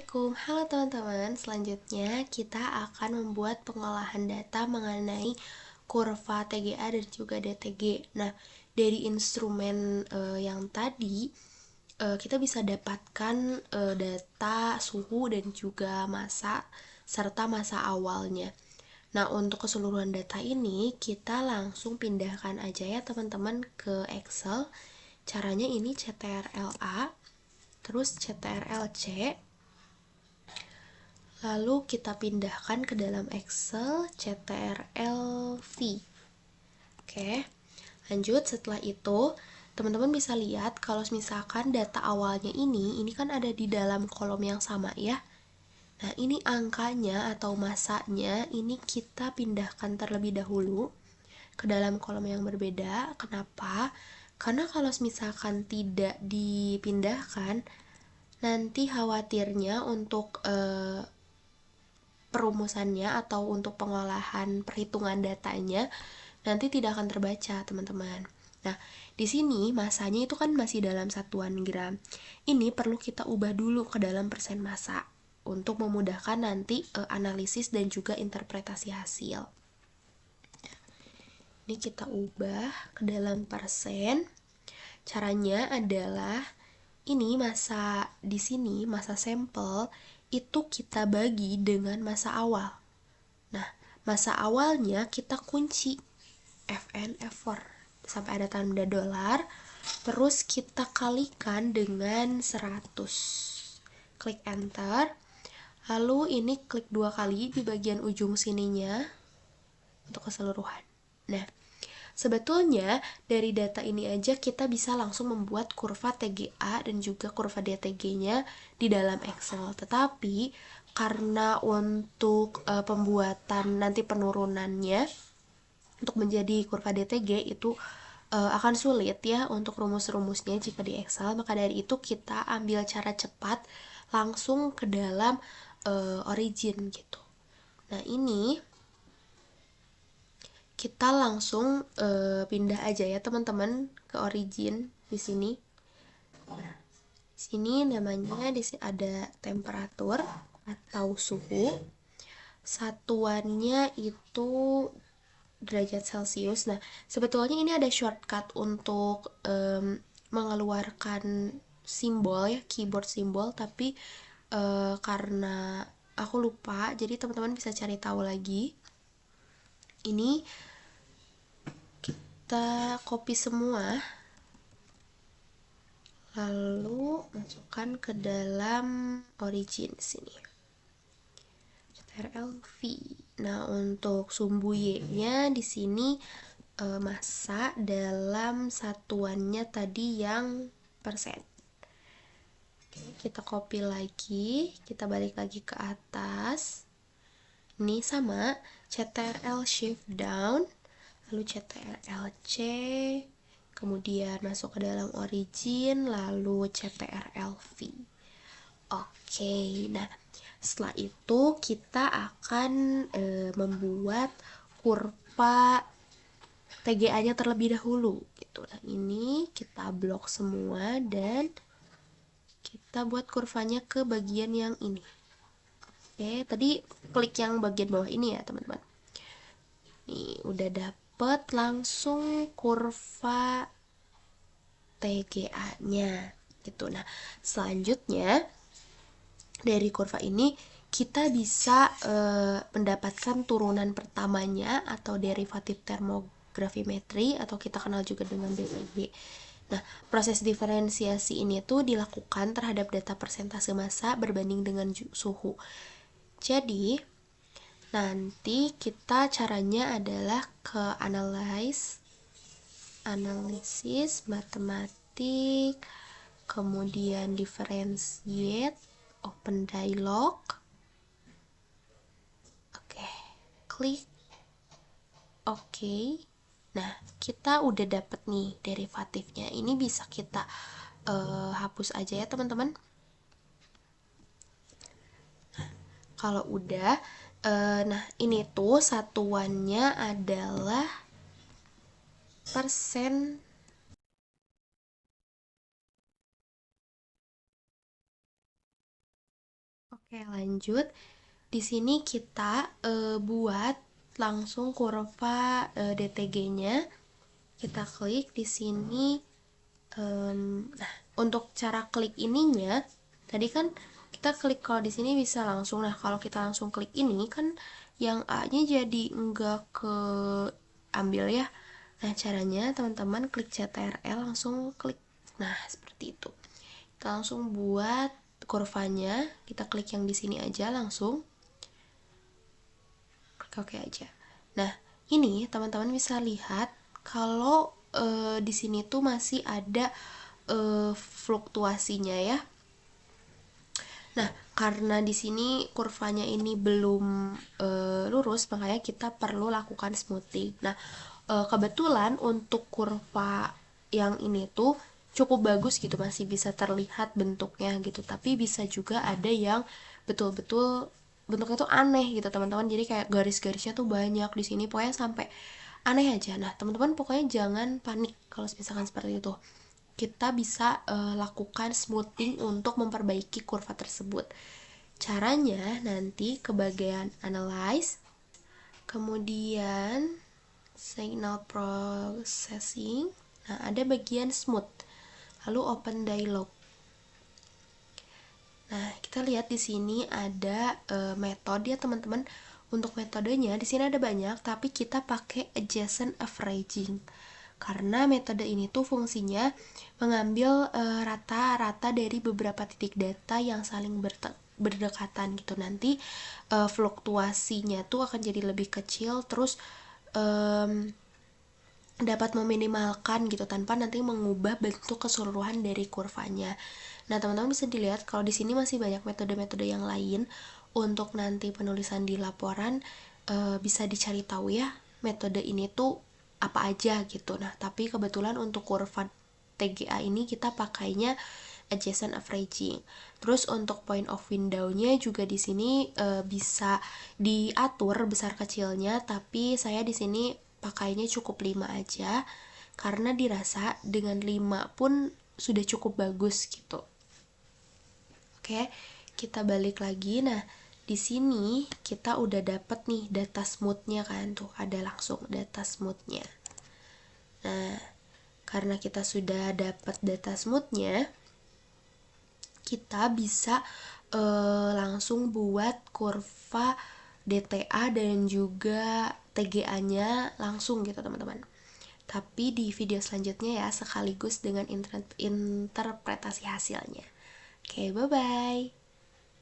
Assalamualaikum, halo teman-teman. Selanjutnya kita akan membuat pengolahan data mengenai kurva TGA dan juga DTG. Nah, dari instrumen yang tadi kita bisa dapatkan data suhu dan juga massa serta masa awalnya. Nah, untuk keseluruhan data ini kita langsung pindahkan aja ya teman-teman ke Excel. Caranya ini CTRL-A, terus CTRL-C, lalu kita pindahkan ke dalam Excel CTRL-V. Oke, lanjut. Setelah itu teman-teman bisa lihat kalau misalkan data awalnya ini kan ada di dalam kolom yang sama ya. Nah, ini angkanya atau masanya ini kita pindahkan terlebih dahulu ke dalam kolom yang berbeda. Kenapa? Karena kalau misalkan tidak dipindahkan, nanti khawatirnya untuk perumusannya atau untuk pengolahan perhitungan datanya nanti tidak akan terbaca, teman-teman. Nah, di sini masanya itu kan masih dalam satuan gram. Ini perlu kita ubah dulu ke dalam persen massa untuk memudahkan nanti analisis dan juga interpretasi hasil. Ini kita ubah ke dalam persen. Caranya adalah ini masa di sini, masa sampel itu kita bagi dengan masa awal. Nah, masa awalnya kita kunci FN F4 sampai ada tanda dolar, terus kita kalikan dengan 100. Klik enter. Lalu ini klik 2 kali di bagian ujung sininya untuk keseluruhan. Nah, sebetulnya dari data ini aja kita bisa langsung membuat kurva TGA dan juga kurva DTG-nya di dalam Excel. Tetapi karena untuk pembuatan nanti penurunannya untuk menjadi kurva DTG itu akan sulit ya untuk rumus-rumusnya jika di Excel, maka dari itu kita ambil cara cepat langsung ke dalam origin gitu. Nah, ini kita langsung pindah aja ya teman-teman ke origin di sini. Nah, di sini namanya di sini ada temperatur atau suhu. Satuannya itu derajat Celcius. Nah, sebetulnya ini ada shortcut untuk mengeluarkan simbol ya, keyboard simbol, tapi karena aku lupa, jadi teman-teman bisa cari tahu lagi. Ini kita copy semua, lalu masukkan ke dalam origin sini. CTRL-V. Nah, untuk sumbu Y-nya di sini massa dalam satuannya tadi yang persen. Oke, kita copy lagi, kita balik lagi ke atas. Ini sama, CTRL shift down, lalu CTRL-C, kemudian masuk ke dalam origin, lalu CTRL-V. Oke, nah setelah itu kita akan membuat kurva TGA-nya terlebih dahulu gitu. Nah, ini kita blok semua dan kita buat kurvanya ke bagian yang ini. Oke, tadi klik yang bagian bawah ini ya, teman-teman. Nih, udah dapet langsung kurva TGA-nya gitu. Nah, selanjutnya dari kurva ini kita bisa mendapatkan turunan pertamanya atau derivatif termografimetri atau kita kenal juga dengan DTG. Nah, proses diferensiasi ini tuh dilakukan terhadap data persentase massa berbanding dengan suhu. Jadi, nanti kita caranya adalah ke analisis matematik, kemudian differentiate, open dialog. Oke, klik oke. Nah, kita udah dapet nih derivatifnya. Ini bisa kita hapus aja ya teman-teman. Kalau udah, nah ini tuh satuannya adalah persen. Oke, lanjut. Di sini kita buat langsung kurva DTG-nya. Kita klik di sini. Nah, untuk cara klik ininya, tadi kan kita klik kalau di sini bisa langsung. Nah, kalau kita langsung klik ini kan yang A-nya jadi enggak ke ambil ya. Nah, caranya teman-teman klik CTRL langsung klik. Nah, seperti itu. Kita langsung buat kurvanya. Kita klik yang di sini aja langsung. Klik OK aja. Nah, ini teman-teman bisa lihat kalau di sini tuh masih ada fluktuasinya ya. Nah, karena di sini kurvanya ini belum lurus, makanya kita perlu lakukan smoothing. Nah, kebetulan untuk kurva yang ini tuh cukup bagus gitu, masih bisa terlihat bentuknya gitu. Tapi bisa juga ada yang betul-betul bentuknya tuh aneh gitu teman-teman. Jadi kayak garis-garisnya tuh banyak di sini, pokoknya sampai aneh aja. Nah, teman-teman pokoknya jangan panik kalau misalkan seperti itu. Kita bisa lakukan smoothing untuk memperbaiki kurva tersebut. Caranya nanti ke bagian analyze, kemudian signal processing. Nah, ada bagian smooth. Lalu open dialog. Nah, kita lihat di sini ada metode ya teman-teman. Untuk metodenya di sini ada banyak, tapi kita pakai adjacent averaging. Karena metode ini tuh fungsinya mengambil rata-rata dari beberapa titik data yang saling berdekatan gitu. Nanti fluktuasinya tuh akan jadi lebih kecil, terus dapat meminimalkan gitu tanpa nanti mengubah bentuk keseluruhan dari kurvanya. Nah, teman-teman bisa dilihat kalau di sini masih banyak metode-metode yang lain untuk nanti penulisan di laporan, bisa dicari tahu ya metode ini tuh apa aja gitu. Nah, tapi kebetulan untuk kurva TGA ini kita pakainya adjacent averaging. Terus untuk point of window-nya juga di sini bisa diatur besar kecilnya, tapi saya di sini pakainya cukup 5 aja karena dirasa dengan 5 pun sudah cukup bagus gitu. Oke, kita balik lagi. Nah, di sini kita udah dapet nih data smooth-nya kan, tuh ada langsung data smooth-nya. Nah, karena kita sudah dapat data smooth-nya, kita bisa langsung buat kurva DTA dan juga TGA-nya langsung gitu teman-teman. Tapi di video selanjutnya ya, sekaligus dengan interpretasi hasilnya. Oke, bye-bye.